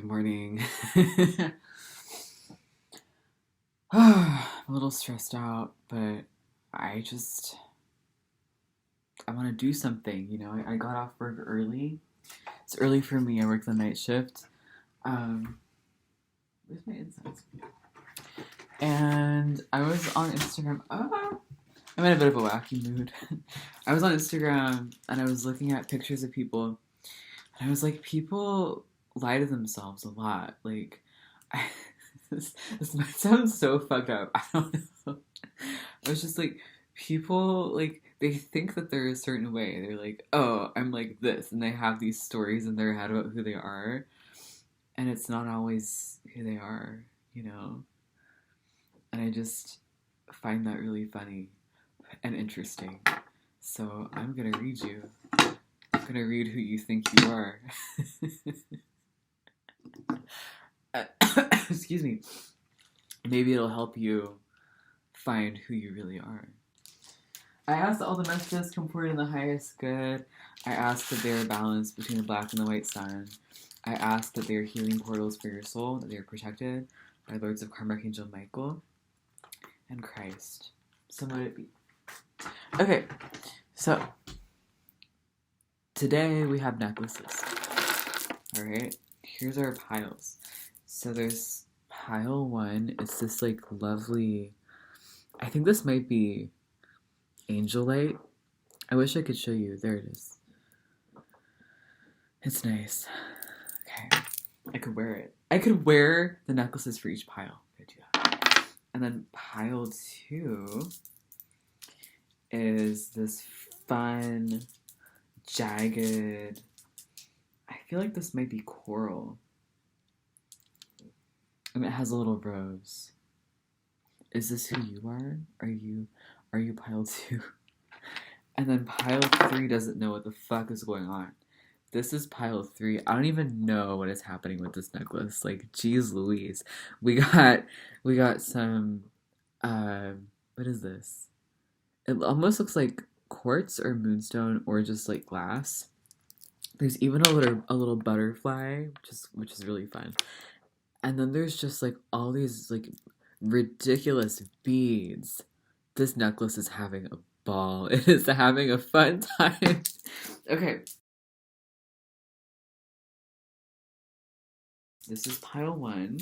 morning. I'm a little stressed out, but I just I want to do something. I got off work early. It's early for me. I work the night shift. Um, where's my insides? And I was on Instagram. I'm in a bit of a wacky mood. I was on Instagram and I was looking at pictures of people, and I was like, people lie to themselves a lot. Like, I, this might sound so fucked up. I don't know. I was just like, people, like, they think that they're a certain way. They're like, oh, I'm like this. And they have these stories in their head about who they are. And it's not always who they are, you know? And I just find that really funny and interesting. So I'm going to read you. I'm going to read who you think you are. Excuse me. Maybe it'll help you find who you really are. I asked that all the messages come forward in the highest good. I ask that they are balanced between the black and the white sun. I ask that they are healing portals for your soul, that they are protected by Lords of Karma, Archangel Michael, and Christ. So let it be. Okay, so today we have necklaces. Alright, here's our piles. So there's pile 1. It's this like lovely, I think this might be Angelite. I wish I could show you. There it is. It's nice. Okay. I could wear it. I could wear the necklaces for each pile. I could do that. And then pile 2 is this fun, jagged, I feel like this might be coral. And it has a little rose. Is this who you are? Are you pile 2? And then pile 3 doesn't know what the fuck is going on. This is pile 3. I don't even know what is happening with this necklace. Like, geez Louise. We got some, what is this? It almost looks like quartz or moonstone or just like glass. There's even a little butterfly, which is really fun. And then there's just like all these like ridiculous beads. This necklace is having a ball. It is having a fun time. Okay. This is pile 1.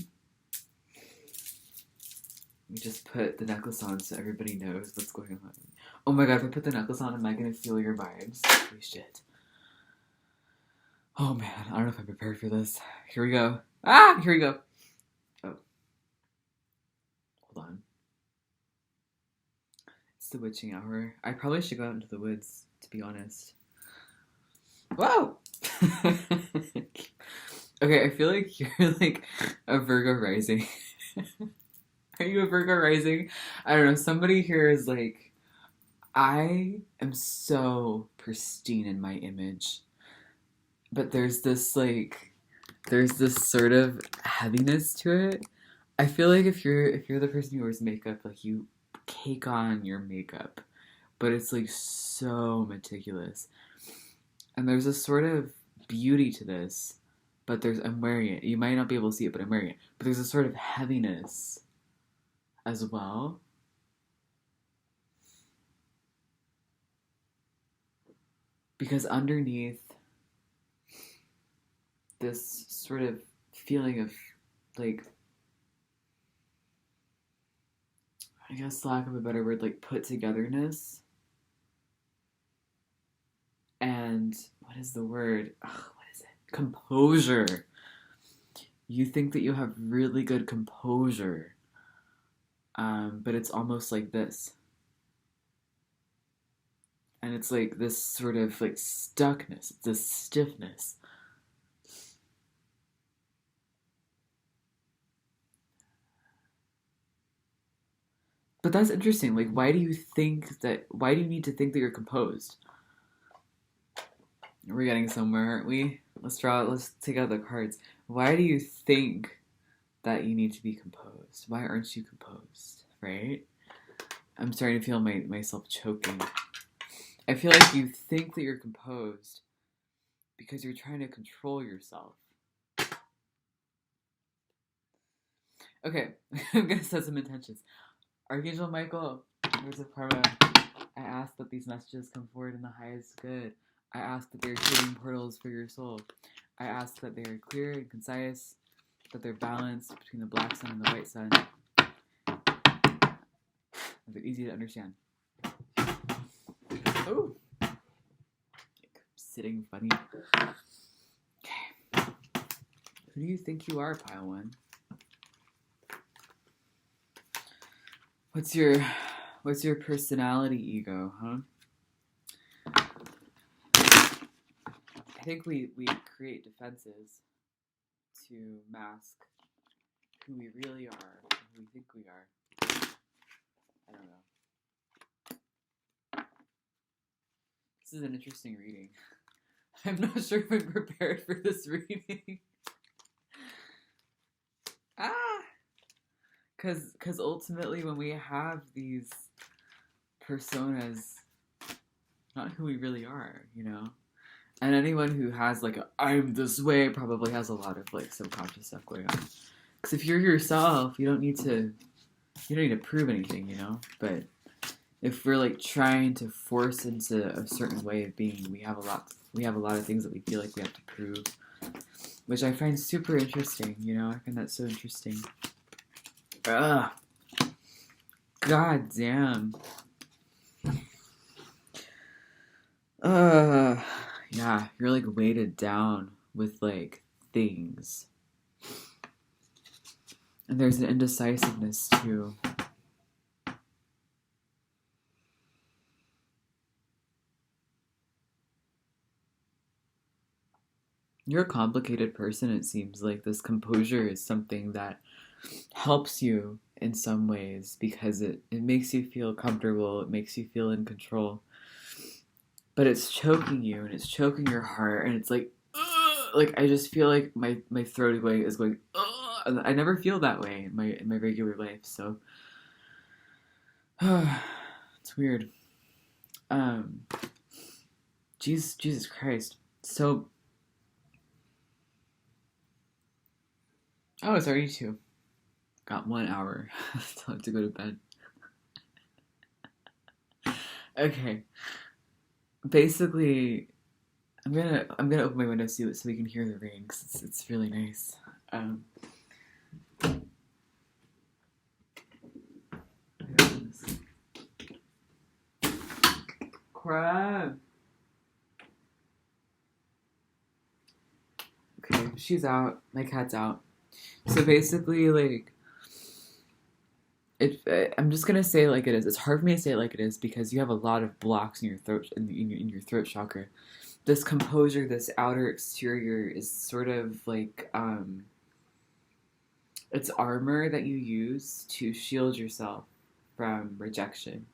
We just put the necklace on so everybody knows what's going on. Oh my god, if I put the necklace on, am I gonna feel your vibes? Holy shit. Oh man, I don't know if I'm prepared for this. Here we go. Here we go. Oh. Hold on. It's the witching hour. I probably should go out into the woods, to be honest. Whoa! Okay, I feel like you're like a Virgo rising. Are you a Virgo rising? I don't know. Somebody here is like, I am so pristine in my image. But there's this sort of heaviness to it. I feel like if you're the person who wears makeup, like you cake on your makeup, but it's like so meticulous. And there's a sort of beauty to this, but I'm wearing it. You might not be able to see it, but I'm wearing it. But there's a sort of heaviness as well. Because underneath this sort of feeling of like, I guess lack of a better word, like put togetherness. And what is the word? What is it? Composure. You think that you have really good composure, but it's almost like this. And it's like this sort of like stuckness, it's this stiffness. But that's interesting. Like, why do you need to think that you're composed? We're getting somewhere, aren't we? Let's take out the cards. Why do you think that you need to be composed? Why aren't you composed? Right? I'm starting to feel myself choking. I feel like you think that you're composed because you're trying to control yourself. Okay, I'm gonna set some intentions. Archangel Michael, Lords of Karma, I ask that these messages come forward in the highest good. I ask that they're healing portals for your soul. I ask that they are clear and concise, that they're balanced between the black sun and the white sun, that they're easy to understand. Oh, sitting funny. Okay, who do you think you are, Pile One? What's your personality ego, huh? I think we create defenses to mask who we really are, who we think we are. I don't know. This is an interesting reading. I'm not sure if I'm prepared for this reading. Because ultimately when we have these personas, not who we really are, you know? And anyone who has like a I'm this way probably has a lot of like subconscious stuff going on. Because if you're yourself, you don't need to prove anything, you know? But if we're like trying to force into a certain way of being, we have a lot of things that we feel like we have to prove, which I find super interesting, you know? I find that so interesting. Ugh. God damn. Yeah, you're like weighted down with like things. And there's an indecisiveness too. You're a complicated person, it seems like. This composure is something that helps you in some ways because it makes you feel comfortable, it makes you feel in control. But it's choking you and it's choking your heart and it's like, ugh! Like I just feel like my throat is going, ugh! And I never feel that way in my regular life, so it's weird. Jesus Christ. So it's already 2. Got 1 hour. Still have to go to bed. Okay. Basically, I'm gonna open my window so we can hear the rain because it's really nice. Crap. Okay, she's out. My cat's out. So basically, like, I'm just gonna say it like it is. It's hard for me to say it like it is because you have a lot of blocks in your throat in your throat chakra. This composure, this outer exterior, is sort of like it's armor that you use to shield yourself from rejection.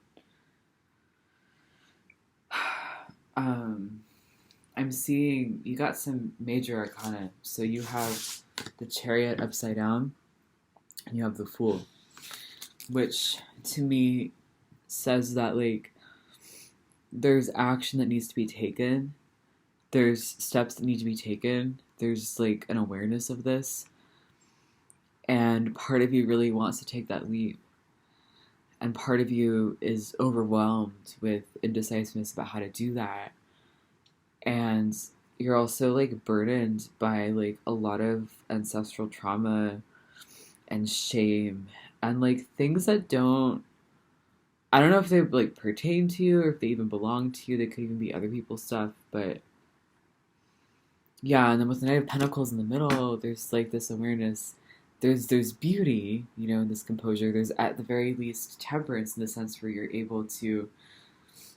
I'm seeing you got some major arcana. So you have the Chariot upside down, and you have the Fool, which to me says that like there's action that needs to be taken, there's steps that need to be taken, there's like an awareness of this, and part of you really wants to take that leap, and part of you is overwhelmed with indecisiveness about how to do that, and you're also like burdened by like a lot of ancestral trauma and shame and like things that I don't know if they like pertain to you or if they even belong to you. They could even be other people's stuff, but yeah. And then with the Knight of Pentacles in the middle, there's like this awareness. There's beauty, you know, in this composure. There's at the very least temperance in the sense where you're able to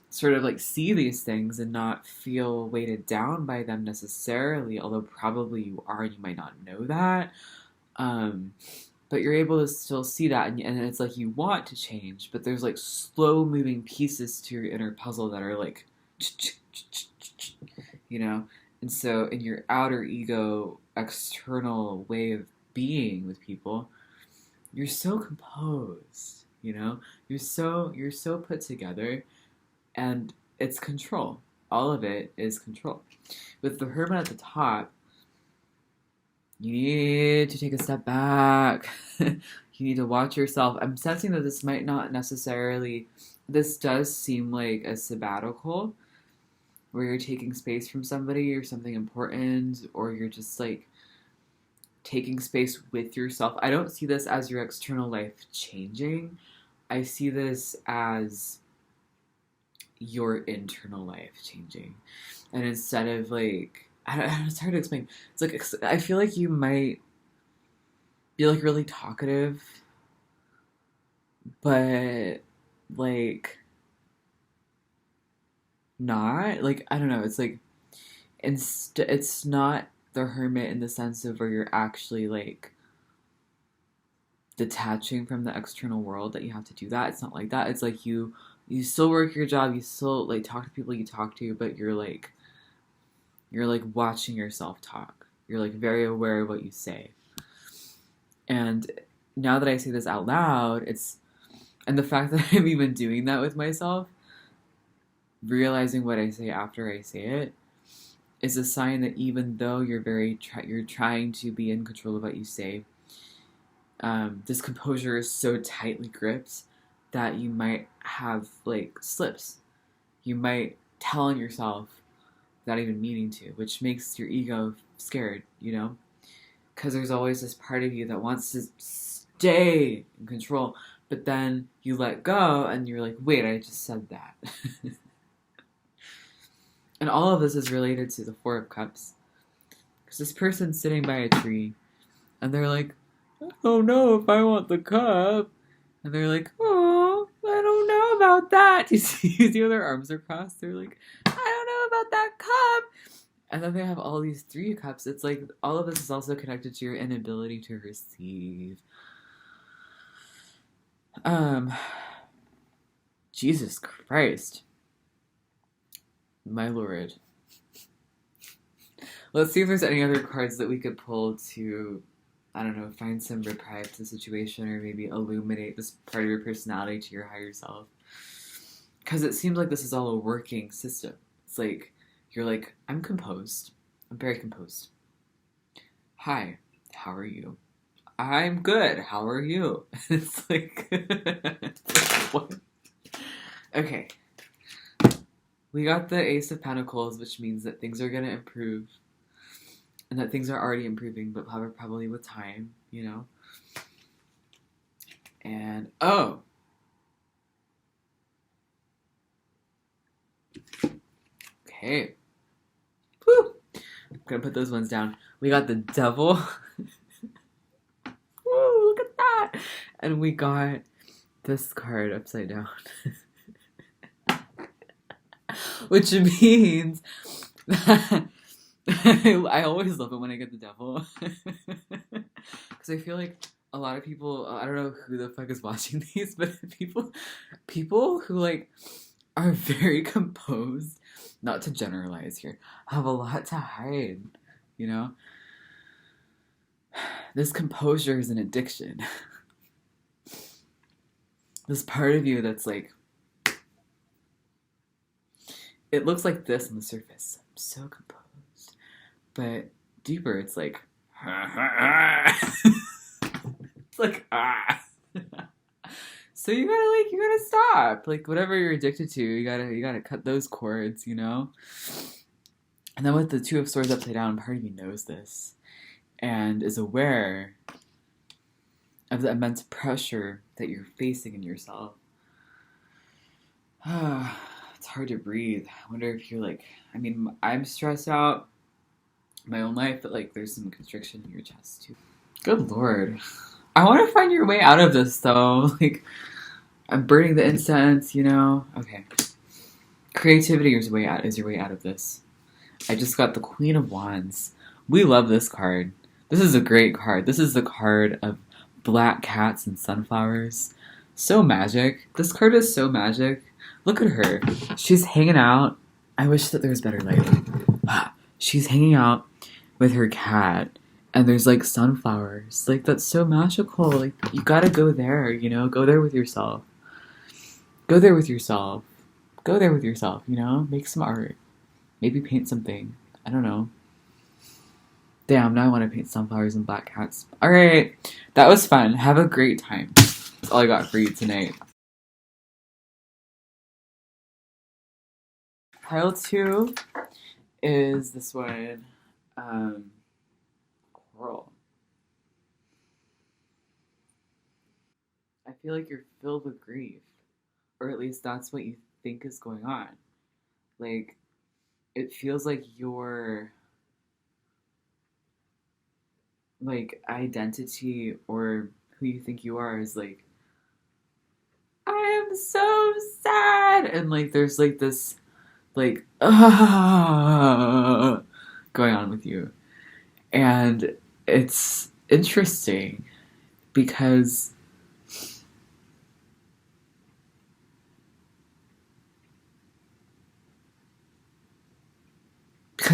sort of like see these things and not feel weighted down by them necessarily, although probably you are and you might not know that. But you're able to still see that, and it's like you want to change, but there's like slow moving pieces to your inner puzzle that are like, you know? And so in your outer ego, external way of being with people, you're so composed, you know? You're so put together, and it's control. All of it is control. With the Hermit at the top, You need to take a step back. You need to watch yourself. I'm sensing that this might not necessarily, this does seem like a sabbatical where you're taking space from somebody or something important, or you're just like taking space with yourself. I don't see this as your external life changing. I see this as your internal life changing. And instead of like, I don't, it's hard to explain. It's like, I feel like you might be like really talkative, but like not. Like, I don't know. It's like, it's not the hermit in the sense of where you're actually like detaching from the external world that you have to do that. It's not like that. It's like you still work your job, you still like talk to people you talk to, but you're like watching yourself talk. You're like very aware of what you say. And now that I say this out loud, and the fact that I'm even doing that with myself, realizing what I say after I say it, is a sign that even though you're trying to be in control of what you say, this composure is so tightly gripped that you might have like slips. You might tell on yourself without even meaning to, which makes your ego scared, you know? Because there's always this part of you that wants to stay in control, but then you let go and you're like, wait, I just said that. And all of this is related to the Four of Cups. Because this person's sitting by a tree and they're like, I don't know if I want the cup. And they're like, oh, I don't know about that. You see how their arms are crossed? They're like, I don't know about that cup. And then they have all these 3 cups. It's like all of this is also connected to your inability to receive. Jesus Christ. My Lord. Let's see if there's any other cards that we could pull to, I don't know, find some reprieve to the situation or maybe illuminate this part of your personality to your higher self. Because it seems like this is all a working system. It's like, you're like, I'm composed. I'm very composed. Hi, how are you? I'm good. How are you? It's like, what? Okay. We got the Ace of Pentacles, which means that things are going to improve. And that things are already improving, but probably with time, you know? And, oh! Okay. Woo! I'm gonna put those ones down. We got the Devil. Woo, look at that! And we got this card upside down. Which means that I always love it when I get the Devil. Because I feel like a lot of people, I don't know who the fuck is watching these, but people who like are very composed, not to generalize here, have a lot to hide, you know? This composure is an addiction. This part of you that's like, it looks like this on the surface. I'm so composed. But deeper, it's like, it's like, ah. So you gotta stop. Like whatever you're addicted to, you gotta cut those cords, you know? And then with the Two of Swords upside down, part of you knows this and is aware of the immense pressure that you're facing in yourself. It's hard to breathe. I wonder if you're like, I mean, I'm stressed out in my own life, but like there's some constriction in your chest too. Good Lord. I want to find your way out of this though. Like, I'm burning the incense, you know? Okay. Creativity is your way out of this. I just got the Queen of Wands. We love this card. This is a great card. This is the card of black cats and sunflowers. So magic. This card is so magic. Look at her. She's hanging out. I wish that there was better lighting. She's hanging out with her cat. And there's like sunflowers. Like that's so magical. Like you gotta go there, you know? Go there with yourself. Go there with yourself. Go there with yourself, you know? Make some art. Maybe paint something. I don't know. Damn, now I want to paint sunflowers and black cats. Alright, that was fun. Have a great time. That's all I got for you tonight. Pile 2 is this one, Coral. I feel like you're filled with grief, or at least that's what you think is going on. Like, it feels like your like identity or who you think you are is like, I am so sad, and like there's like this like going on with you, and it's interesting because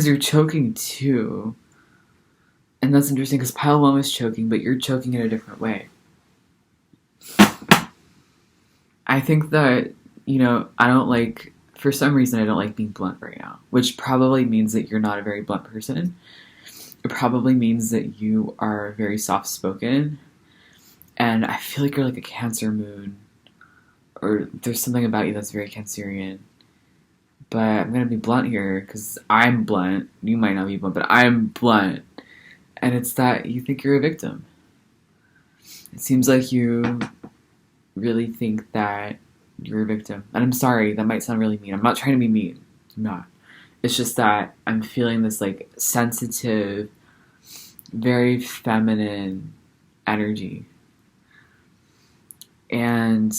you're choking too. And that's interesting because pile 1 was choking, but you're choking in a different way. I think that, I don't like, for some reason, I don't like being blunt right now, which probably means that you're not a very blunt person. It probably means that you are very soft spoken. And I feel like you're like a Cancer moon, or there's something about you that's very Cancerian. But I'm going to be blunt here because I'm blunt. You might not be blunt, but I'm blunt. And it's that you think you're a victim. It seems like you really think that you're a victim. And I'm sorry, that might sound really mean. I'm not trying to be mean. I'm not. It's just that I'm feeling this like sensitive, very feminine energy. And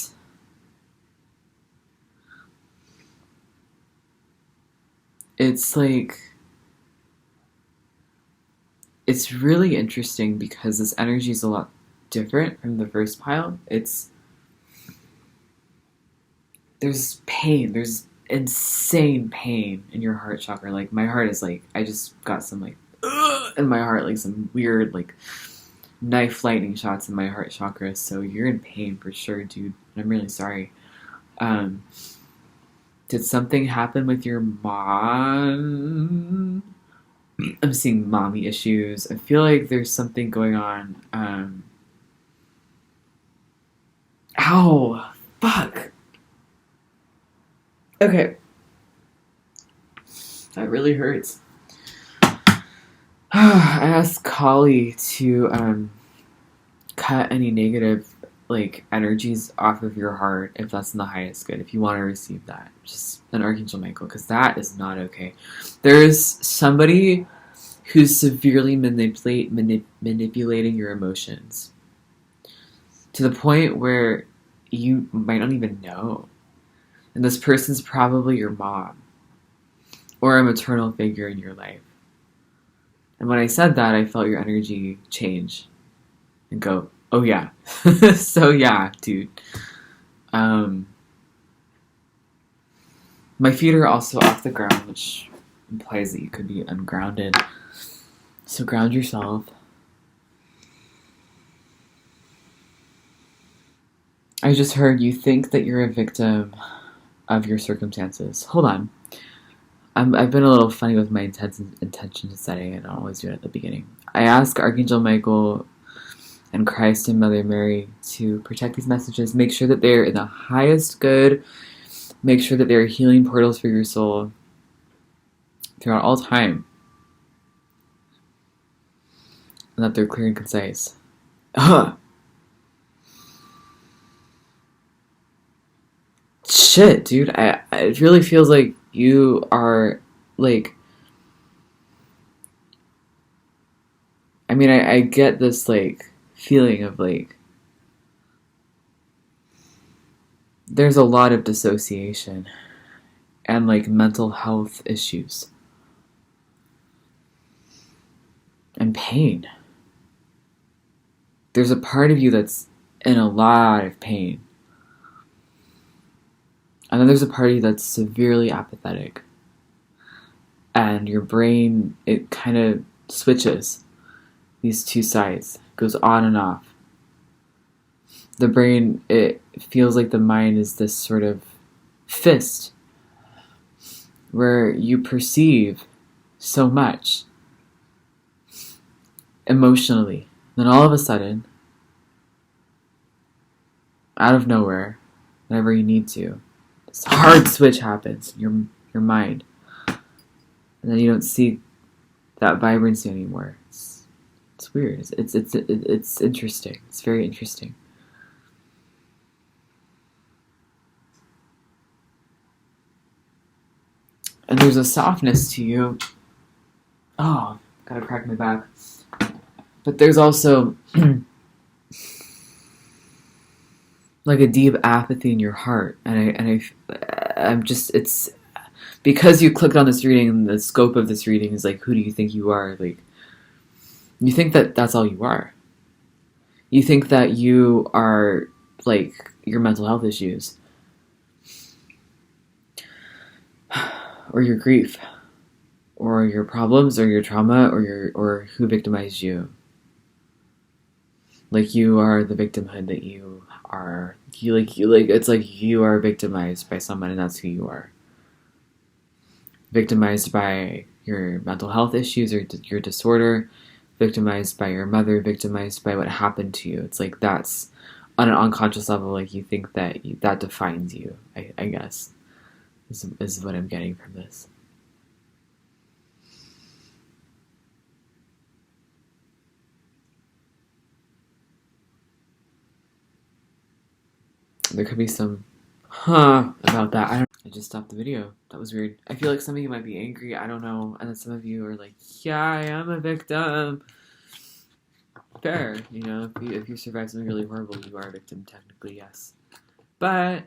it's like, it's really interesting because this energy is a lot different from the first pile. There's pain, there's insane pain in your heart chakra. Like my heart is like, I just got some like in my heart, like some weird like knife lightning shots in my heart chakra. So you're in pain for sure, dude. I'm really sorry. Did something happen with your mom? I'm seeing mommy issues. I feel like there's something going on. Ow! Fuck! Okay. That really hurts. I asked Kali to cut any negative like energies off of your heart if that's in the highest good, if you want to receive that. Just an Archangel Michael, because that is not okay. There's somebody who's severely manipulating your emotions to the point where you might not even know. And this person's probably your mom or a maternal figure in your life. And when I said that, I felt your energy change and go, oh yeah. So yeah, dude. My feet are also off the ground, which implies that you could be ungrounded. So ground yourself. I just heard you think that you're a victim of your circumstances. Hold on. I've been a little funny with my intention setting. I don't always do it at the beginning. I ask Archangel Michael and Christ and Mother Mary to protect these messages. Make sure that they're in the highest good. Make sure that they're healing portals for your soul throughout all time. And that they're clear and concise. Shit, dude. It really feels like you are, like... I mean, I get this, like, feeling of, like... There's a lot of dissociation and, like, mental health issues. And pain. There's a part of you that's in a lot of pain. And then there's a part of you that's severely apathetic. And your brain, it kind of switches these two sides. It goes on and off. The brain, it feels like the mind is this sort of fist where you perceive so much. emotionally. Then all of a sudden, out of nowhere, whenever you need to, this hard switch happens in your mind. And then you don't see that vibrancy anymore. It's weird. It's interesting. It's very interesting. And there's a softness to you. Oh, gotta crack my back. But there's also like a deep apathy in your heart, I'm just, it's because you clicked on this reading, and the scope of this reading is like, who do you think you are? Like, you think that that's all you are. You think that you are like your mental health issues, or your grief, or your problems, or your trauma, or who victimized you. Like, you are the victimhood that you are. It's like you are victimized by someone, and that's who you are. Victimized by your mental health issues or your disorder, victimized by your mother, victimized by what happened to you. It's like that's on an unconscious level, like you think that that defines you, I guess, is what I'm getting from this. There could be some about that. I just stopped the video. That was weird. I feel like some of you might be angry. I don't know. And then some of you are like, yeah, I am a victim. Fair. You know, if you survive something really horrible, you are a victim, technically, yes. But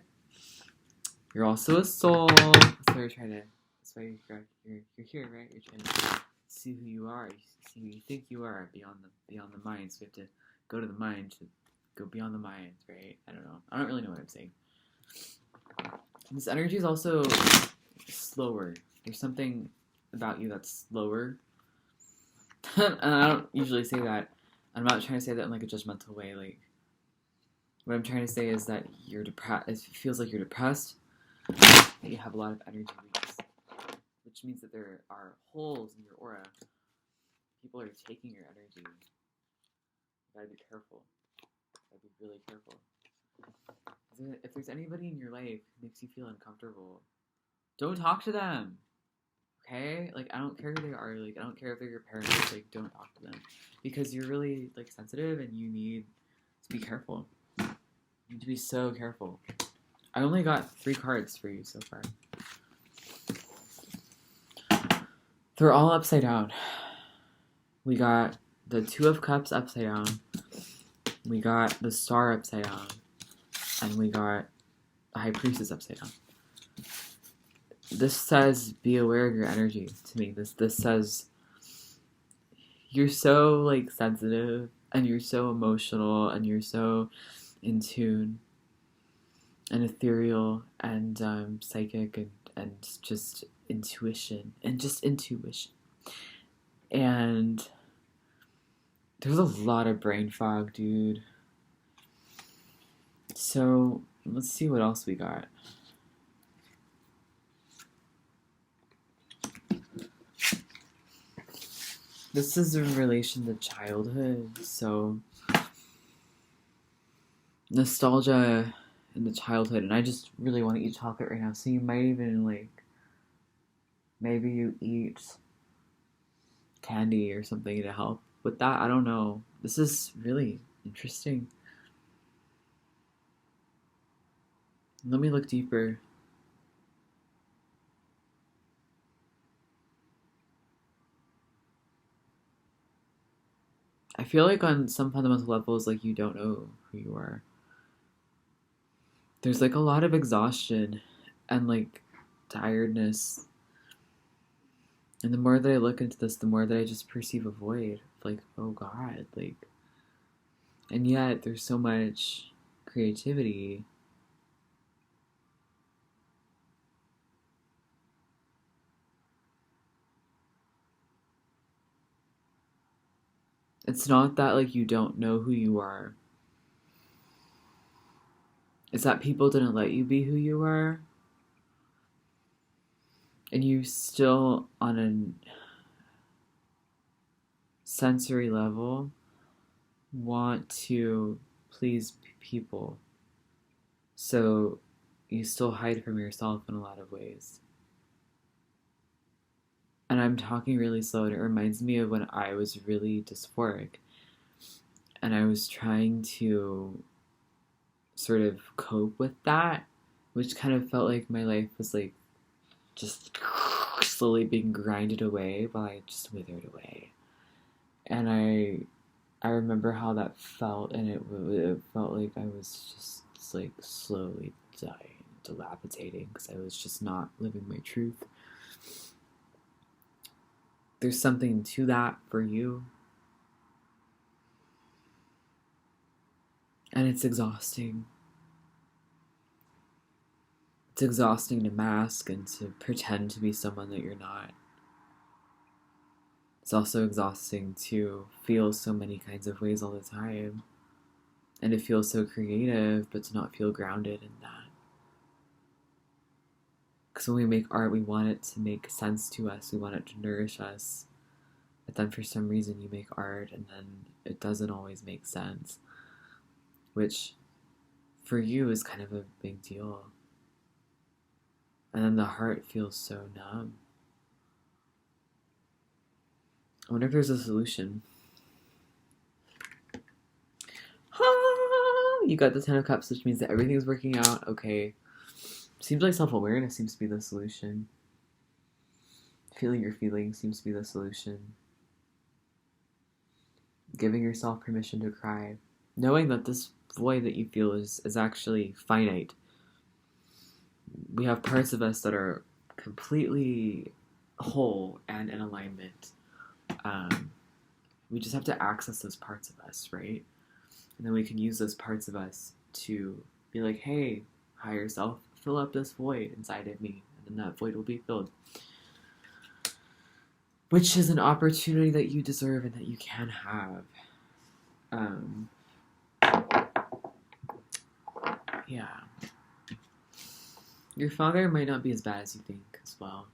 you're also a soul. That's why you're trying to. That's why you're here, right? You're trying to see who you are. You see who you think you are beyond the mind. So you have to go to the mind to go beyond the mind, right? I don't know. I don't really know what I'm saying. This energy is also slower. There's something about you that's slower. And I don't usually say that. I'm not trying to say that in like a judgmental way. Like, what I'm trying to say is that you're depressed. It feels like you're depressed. That you have a lot of energy leaks, which means that there are holes in your aura. People are taking your energy. You gotta be careful. You gotta be really careful. If there's anybody in your life who makes you feel uncomfortable, don't talk to them. Okay? Like, I don't care who they are. Like, I don't care if they're your parents. Like, don't talk to them. Because you're really, like, sensitive and you need to be careful. You need to be so careful. I only got 3 cards for you so far. They're all upside down. We got the 2 of Cups upside down. We got the Star upside down. And we got the High Priestess upside down. This says, be aware of your energy to me. This says, you're so, like, sensitive, and you're so emotional, and you're so in tune, and ethereal, and psychic, and just intuition. And there's a lot of brain fog, dude. So, let's see what else we got. This is in relation to childhood, so nostalgia in the childhood, and I just really want to eat chocolate right now, so you might even, like, maybe you eat candy or something to help with that. I don't know. This is really interesting. Let me look deeper. I feel like on some fundamental levels, like, you don't know who you are. There's, like, a lot of exhaustion and, like, tiredness. And the more that I look into this, the more that I just perceive a void. Like, oh God, like... And yet, there's so much creativity. It's not that, like, you don't know who you are. It's that people didn't let you be who you are. And you still, on a sensory level want to please people. So you still hide from yourself in a lot of ways. And I'm talking really slow, and it reminds me of when I was really dysphoric and I was trying to sort of cope with that, which kind of felt like my life was like just slowly being grinded away while I just withered away. And I remember how that felt, and it felt like I was just like slowly dying, dilapidating, because I was just not living my truth. There's something to that for you. And it's exhausting. It's exhausting to mask and to pretend to be someone that you're not. It's also exhausting to feel so many kinds of ways all the time. And to feel so creative, but to not feel grounded in that. Because when we make art, we want it to make sense to us. We want it to nourish us. But then for some reason you make art and then it doesn't always make sense. Which, for you, is kind of a big deal. And then the heart feels so numb. I wonder if there's a solution. You got the Ten of Cups, which means that everything is working out. Okay. Seems like self-awareness seems to be the solution. Feeling your feelings seems to be the solution. Giving yourself permission to cry. Knowing that this void that you feel is actually finite. We have parts of us that are completely whole and in alignment. We just have to access those parts of us, right? And then we can use those parts of us to be like, hey, higher self, fill up this void inside of me. And then that void will be filled. Which is an opportunity that you deserve and that you can have. Yeah. Your father might not be as bad as you think as well.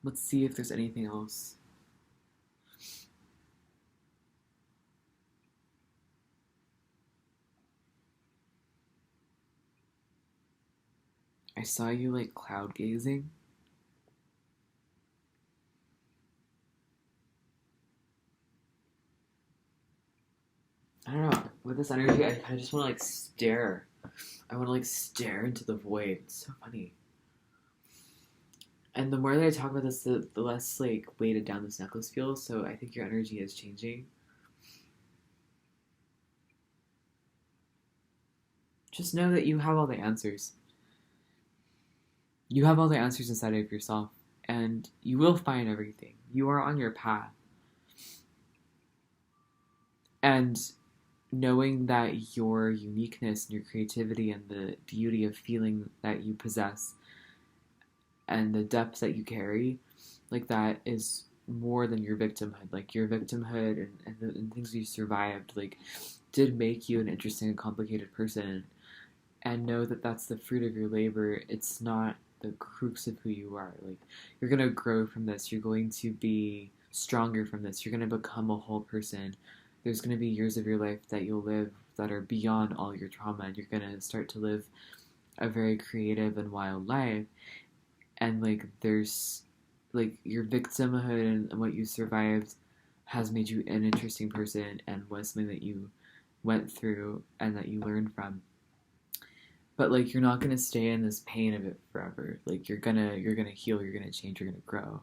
Let's see if there's anything else. I saw you like cloud gazing. I don't know. With this energy, I kind of just want to like stare. I want to like stare into the void. It's so funny. And the more that I talk about this, the less like weighted down this necklace feels. So I think your energy is changing. Just know that you have all the answers. You have all the answers inside of yourself. And you will find everything. You are on your path. And knowing that your uniqueness and your creativity and the beauty of feeling that you possess and the depth that you carry, like that is more than your victimhood. Like your victimhood and things you survived, like did make you an interesting and complicated person. And know that that's the fruit of your labor. It's not the crux of who you are. Like you're gonna grow from this. You're going to be stronger from this. You're gonna become a whole person. There's gonna be years of your life that you'll live that are beyond all your trauma, and you're gonna start to live a very creative and wild life. And like there's like your victimhood and what you survived has made you an interesting person and was something that you went through and that you learned from. But like you're not gonna stay in this pain of it forever. Like you're gonna heal, you're gonna change, you're gonna grow.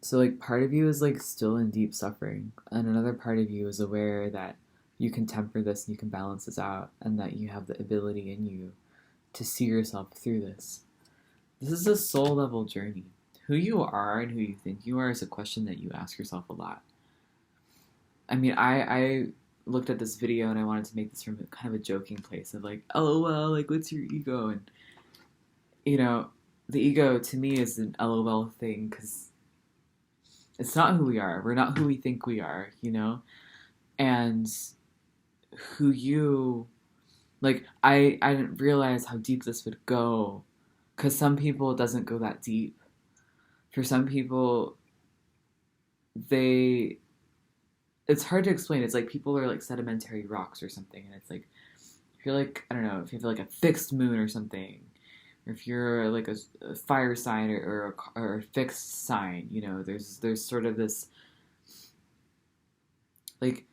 So like part of you is like still in deep suffering, and another part of you is aware that you can temper this and you can balance this out, and that you have the ability in you to see yourself through this. This is a soul level journey. Who you are and who you think you are is a question that you ask yourself a lot. I mean, I looked at this video and I wanted to make this from kind of a joking place of like, LOL, like what's your ego? And you know, the ego to me is an LOL thing because it's not who we are. We're not who we think we are, you know? And who you Like, I didn't realize how deep this would go. Because some people, it doesn't go that deep. For some people, they... It's hard to explain. It's like people are like sedimentary rocks or something. And it's like, if you're like, I don't know, if you have like a fixed moon or something. Or if you're like a fire sign or a fixed sign, you know, there's sort of this... Like,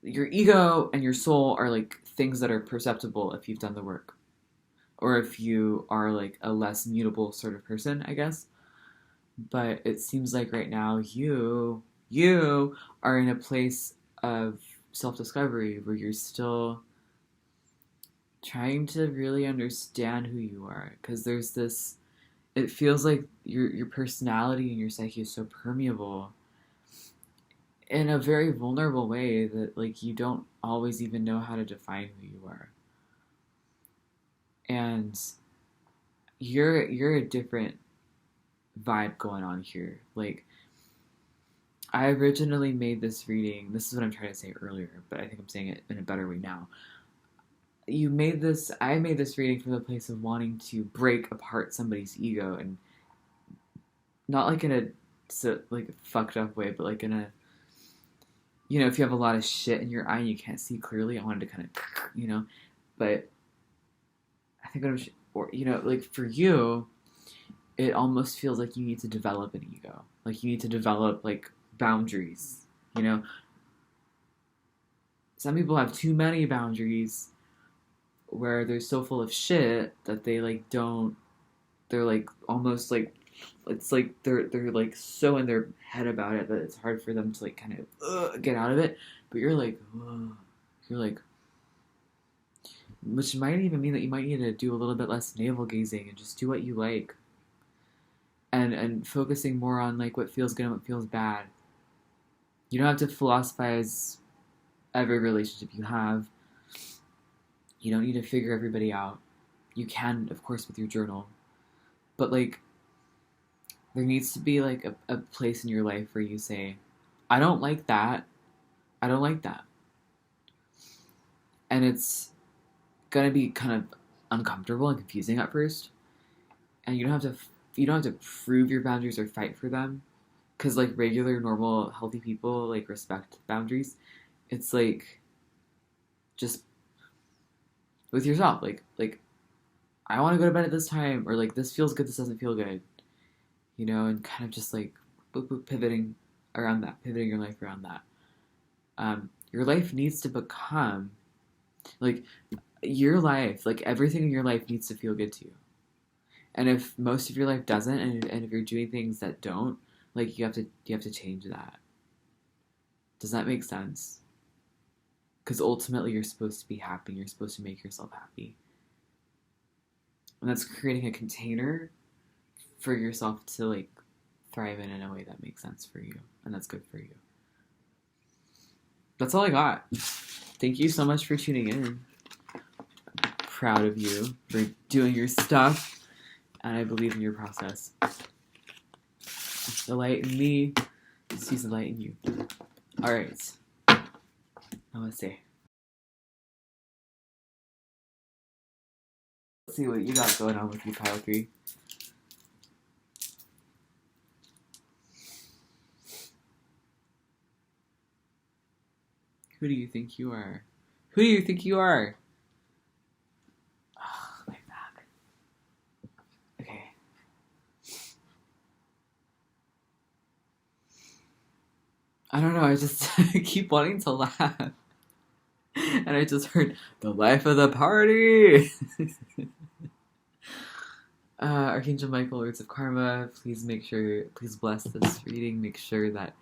your ego and your soul are like things that are perceptible if you've done the work. Or if you are like a less mutable sort of person, I guess. But it seems like right now you are in a place of self-discovery where you're still trying to really understand who you are, because there's this, it feels like your personality and your psyche is so permeable in a very vulnerable way that like you don't always even know how to define who you are. And you're a different vibe going on here. Like, I originally made this reading, this is what I'm trying to say earlier, but I think I'm saying it in a better way now. I made this reading from the place of wanting to break apart somebody's ego, and not like in a like fucked up way, but like in a, you know, if you have a lot of shit in your eye and you can't see clearly, I wanted to kind of, you know, but I think what I'm, or, you know, like for you, it almost feels like you need to develop an ego. Like you need to develop like boundaries, you know. Some people have too many boundaries where they're so full of shit that they like don't, they're like almost like, it's like they're like so in their head about it that it's hard for them to like kind of get out of it. But you're like, you're like, which might even mean that you might need to do a little bit less navel gazing and just do what you like, and focusing more on like what feels good and what feels bad. You don't have to philosophize every relationship you have. You don't need to figure everybody out. You can, of course, with your journal. But, like, there needs to be, like, a place in your life where you say, I don't like that. I don't like that. And it's going to be kind of uncomfortable and confusing at first. And you don't have to prove your boundaries or fight for them. Because, like, regular, normal, healthy people, like, respect boundaries. It's, like, just with yourself, like I want to go to bed at this time, or like this feels good, this doesn't feel good, you know, and kind of just like boop, boop, pivoting your life around that. Your life needs to become like your life, like everything in your life needs to feel good to you. And if most of your life doesn't, and if you're doing things that don't, like you have to change that. Does that make sense? Because ultimately you're supposed to be happy. You're supposed to make yourself happy. And that's creating a container for yourself to like thrive in a way that makes sense for you. And that's good for you. That's all I got. Thank you so much for tuning in. I'm proud of you for doing your stuff. And I believe in your process. The light in me sees the light in you. Alright. Namaste. Let's see what you got going on with you, pile 3. Who do you think you are? Who do you think you are? Oh, my back. Okay. I don't know, I just keep wanting to laugh. And I just heard, the life of the party! Archangel Michael, Roots of Karma, please bless this reading. Make sure that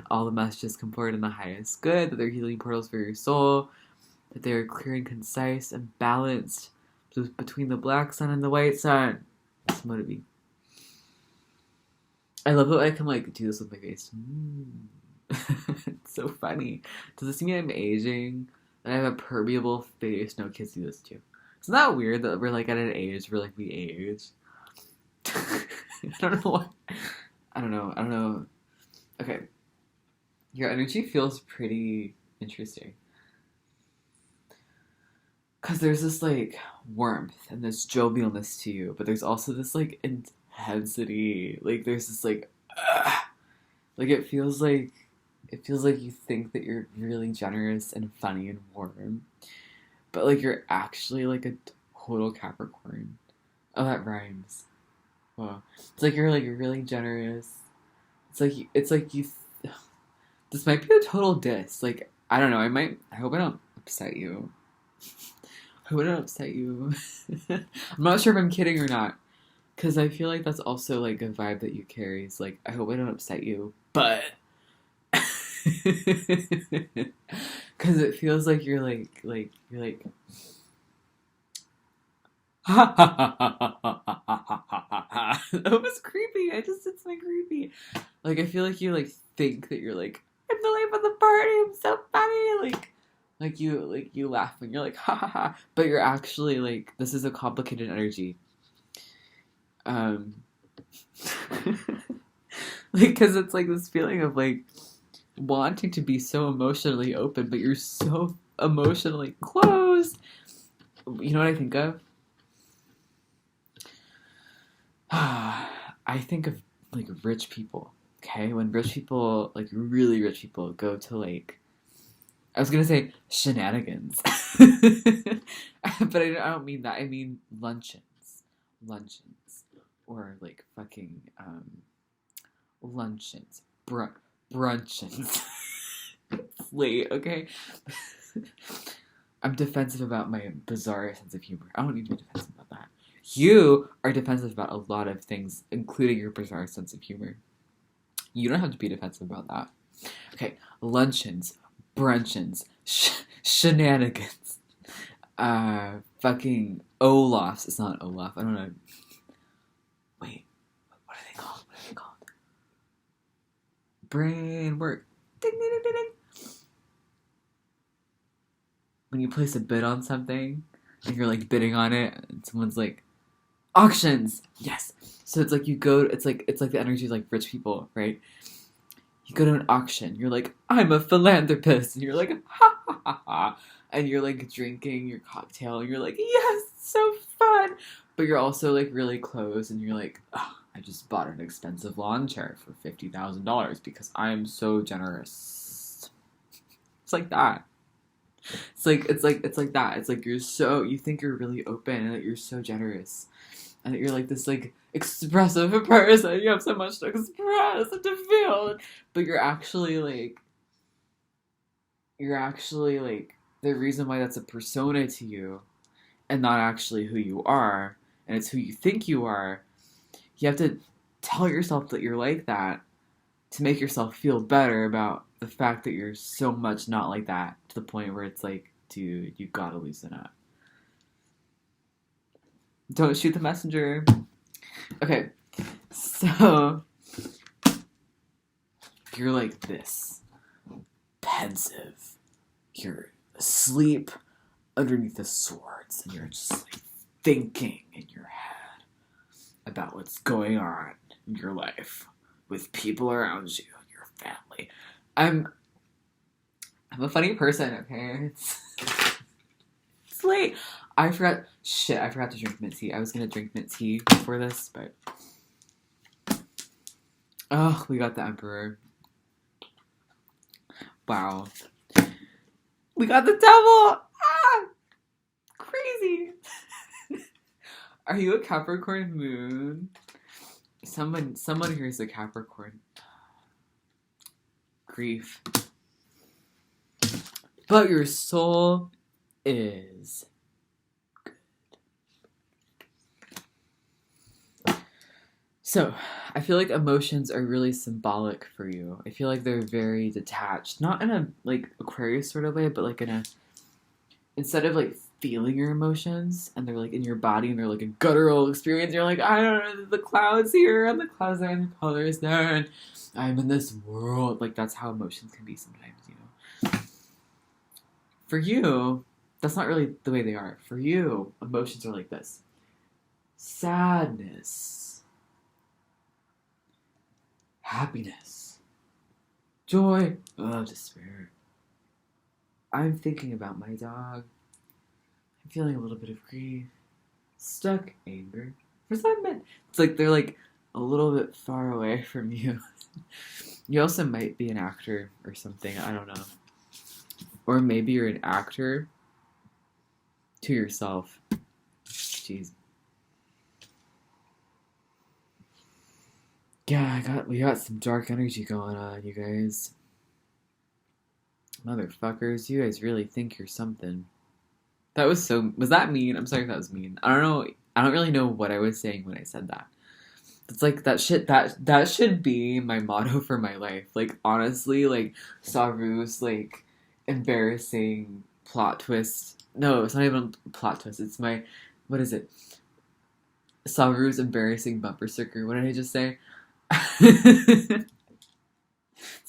all the messages come forward in the highest good, that they're healing portals for your soul, that they are clear and concise and balanced between the black sun and the white sun. That's what it be. I love how I can like do this with my face. It's so funny. Does this mean I'm aging? And I have a permeable face. No, kids do this too. Isn't that weird that we're like at an age where like we age? I don't know why. I don't know. Okay. Your energy feels pretty interesting. Because there's this like warmth and this jovialness to you, but there's also this like intensity. Like there's this like it feels like you think that you're really generous and funny and warm, but like you're actually like a total Capricorn. Oh, that rhymes. Wow. It's like you're like really generous. It's like you. This might be a total diss. Like I don't know. I hope I don't upset you. I hope I don't upset you. I'm not sure if I'm kidding or not, because I feel like that's also like a vibe that you carry. It's like I hope I don't upset you, but because it feels like you're like that was creepy. I just did something creepy. Like I feel like you like think that you're like I'm the life of the party. I'm so funny. Like you laugh and you're like ha ha ha, but you're actually like this is a complicated energy. Um, like because it's like this feeling of like wanting to be so emotionally open, but you're so emotionally closed. You know what I think of? I think of like rich people. Okay, when rich people, like really rich people, go to like I was gonna say shenanigans, but I don't mean that. I mean luncheons, or like fucking luncheons, bruncheons. It's late, okay. I'm defensive about my bizarre sense of humor. I don't need to be defensive about that. You are defensive about a lot of things, including your bizarre sense of humor. You don't have to be defensive about that. Okay, luncheons, bruncheons, shenanigans, fucking Olafs. It's not Olaf. I don't know. Wait, what are they called? What are they called? Brain work. Ding, ding, ding, ding, ding. When you place a bid on something, and you're like bidding on it, and someone's like, auctions. Yes. So it's like you go. It's like the energy of like rich people, right? You go to an auction. You're like, I'm a philanthropist, and you're like, ha ha ha ha, and you're like drinking your cocktail, and you're like, yes, so fun. But you're also like really close, and you're like, oh, I just bought an expensive lawn chair for $50,000 because I am so generous. It's like that. It's like that. It's like you think you're really open and that you're so generous and that you're like this like expressive person. You have so much to express and to feel, but you're actually like the reason why that's a persona to you and not actually who you are, and it's who you think you are. You have to tell yourself that you're like that to make yourself feel better about the fact that you're so much not like that, to the point where it's like, dude, you gotta loosen up. Don't shoot the messenger. Okay, so you're like this, pensive. You're asleep underneath the swords, and you're just like thinking in your head about what's going on in your life with people around you, your family. I'm a funny person, okay? It's late. I forgot to drink mint tea. I was gonna drink mint tea before this, but oh, we got the Emperor. Wow. We got the devil! Ah! Crazy! Are you a Capricorn moon? Someone here is a Capricorn. Grief. But your soul is good. So, I feel like emotions are really symbolic for you. I feel like they're very detached. Not in a, like, Aquarius sort of way, but, like, instead of, like, feeling your emotions, and they're, like, in your body, and they're, like, a guttural experience, you're like, I don't know, the clouds here, and the clouds there, and the colors there, and I'm in this world. Like, that's how emotions can be sometimes, you know? For you, that's not really the way they are. For you, emotions are like this. Sadness. Happiness. Joy. Oh, despair. I'm thinking about my dog. I'm feeling a little bit of grief. Stuck anger. Resentment. It's like they're like a little bit far away from you. You also might be an actor or something. I don't know. Or maybe you're an actor to yourself. Jeez. Yeah, we got some dark energy going on, you guys. Motherfuckers, you guys really think you're something. Was that mean? I'm sorry if that was mean. I don't know. I don't really know what I was saying when I said that. It's like that shit, that should be my motto for my life. Like, honestly, like, Saru's, like, embarrassing plot twist. No, it's not even a plot twist. It's my, what is it? Saru's embarrassing bumper sticker. What did I just say? It's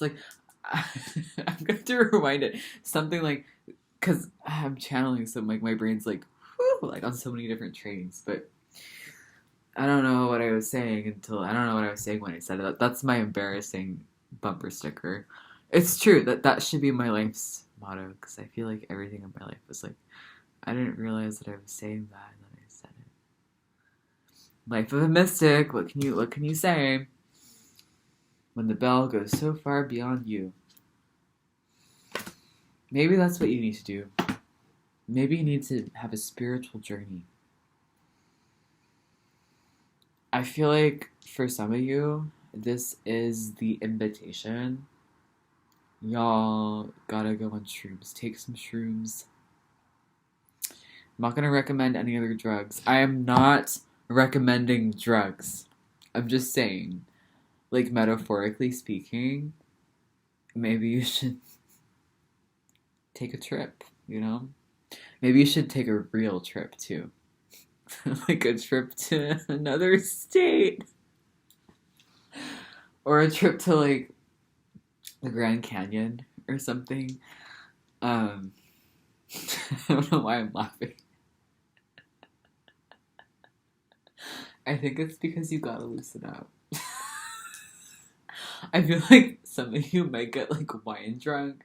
like, I'm going to rewind it. Something like, because I'm channeling, so like my brain's like, whew, like on so many different trains. But I don't know what I was saying I don't know what I was saying when I said it. That's my embarrassing bumper sticker. It's true that should be my life's motto, because I feel like everything in my life was like, I didn't realize that I was saying that, and then I said it. Life of a mystic. What can you say when the bell goes so far beyond you? Maybe that's what you need to do. Maybe you need to have a spiritual journey. I feel like for some of you, this is the invitation. Y'all gotta go on shrooms. Take some shrooms. I'm not gonna recommend any other drugs. I am not recommending drugs. I'm just saying, like, metaphorically speaking, maybe you should take a trip, you know? Maybe you should take a real trip, too. Like a trip to another state. Or a trip to, like, the Grand Canyon or something. I don't know why I'm laughing. I think it's because you gotta loosen up. I feel like some of you might get, like, wine drunk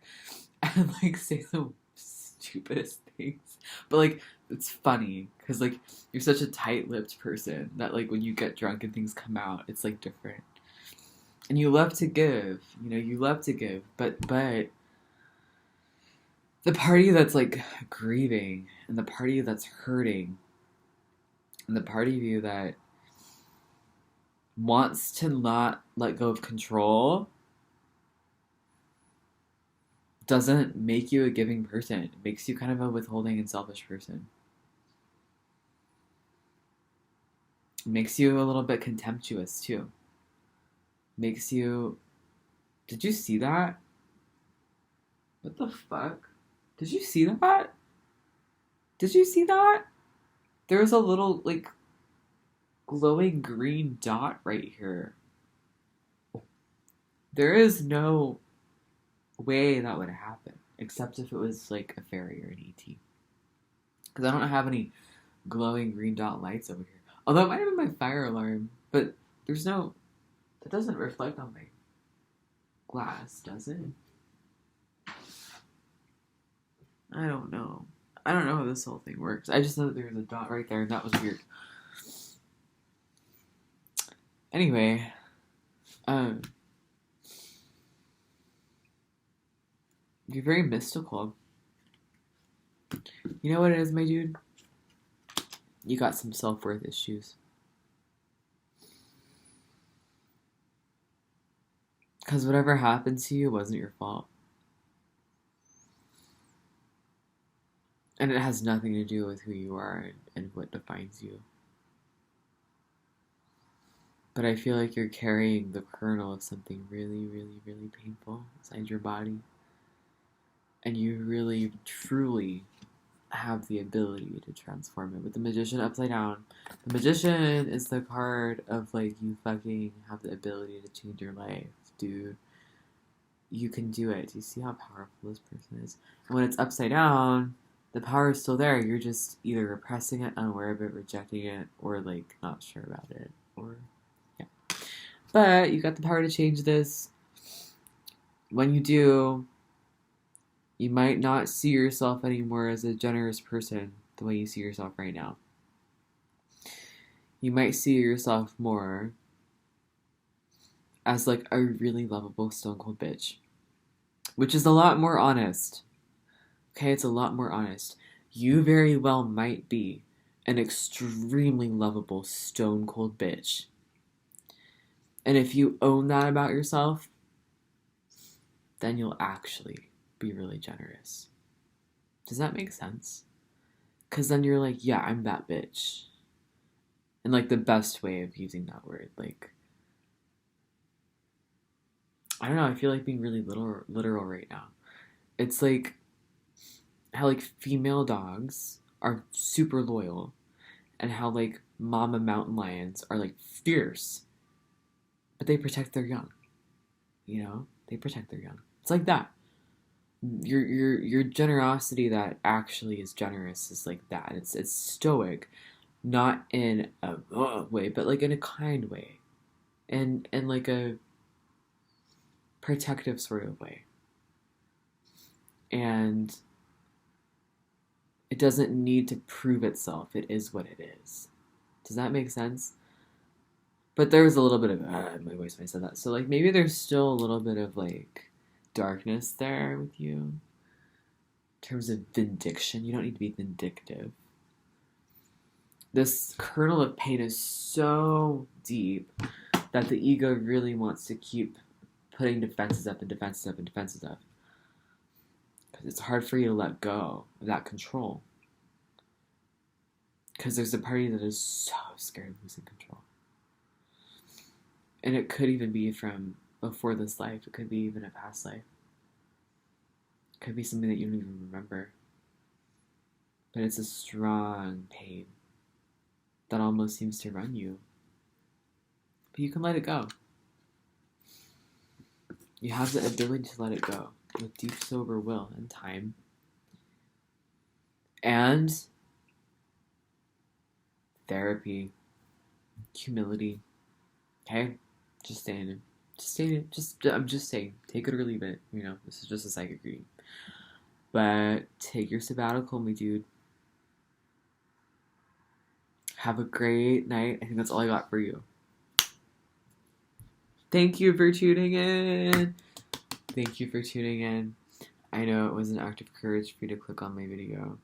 and, like, say the stupidest things. But, like, it's funny, because, like, you're such a tight-lipped person that, like, when you get drunk and things come out, it's, like, different. And you love to give, you love to give, but the party that's, like, grieving, and the party that's hurting, and the part of you that wants to not let go of control doesn't make you a giving person. It makes you kind of a withholding and selfish person. It makes you a little bit contemptuous, too. Makes you... Did you see that? What the fuck? Did you see that? Did you see that? There was a little, like, glowing green dot right here. There is no way that would happen, except if it was, like, a fairy or an ET. Because I don't have any glowing green dot lights over here. Although it might have been my fire alarm, but there's no... It doesn't reflect on my glass, does it? I don't know. I don't know how this whole thing works. I just know that there was a dot right there, and that was weird. Anyway, you're very mystical. You know what it is, my dude? You got some self-worth issues. Because whatever happened to you wasn't your fault. And it has nothing to do with who you are and what defines you. But I feel like you're carrying the kernel of something really, really, really painful inside your body. And you really, truly have the ability to transform it. With the Magician upside down, the Magician is the card of, like, you fucking have the ability to change your life, dude. You can do it. Do you see how powerful this person is? And when it's upside down, the power is still there. You're just either repressing it, unaware of it, rejecting it, or, like, not sure about it. Or, yeah. But you got the power to change this. When you do, you might not see yourself anymore as a generous person. the way you see yourself right now. You might see yourself more as like a really lovable stone cold bitch, which is a lot more honest. Okay, it's a lot more honest. You very well might be an extremely lovable stone cold bitch. And if you own that about yourself, then you'll actually be really generous. Does that make sense? Because then you're like, yeah, I'm that bitch. And like the best way of using that word, like, I don't know, I feel like being really literal right now. It's like how like female dogs are super loyal and how like mama mountain lions are like fierce, but they protect their young. You know, they protect their young. It's like that. Your generosity that actually is generous is like that. It's stoic, not in a way, but like in a kind way, and like a protective sort of way. And it doesn't need to prove itself. It is what it is. Does that make sense? But there was a little bit of my voice when I said that. So like maybe there's still a little bit of like darkness there with you. In terms of vindication, you don't need to be vindictive. This kernel of pain is so deep that the ego really wants to keep putting defenses up and defenses up and defenses up. Because it's hard for you to let go of that control. Because there's a party that is so scared of losing control. And it could even be from before this life. It could be even a past life. It could be something that you don't even remember. But it's a strong pain that almost seems to run you. But you can let it go. You have the ability to let it go with deep, sober will and time. And therapy, humility. Okay? Just saying it. I'm just saying. Take it or leave it. You know, this is just a psychic reading. But take your sabbatical, my dude. Have a great night. I think that's all I got for you. Thank you for tuning in. I know it was an act of courage for you to click on my video.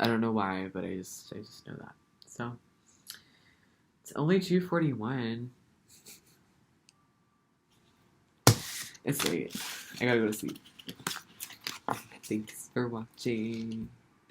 I don't know why, but I just know that. So, it's only 2:41. It's late. I gotta go to sleep. Thanks for watching.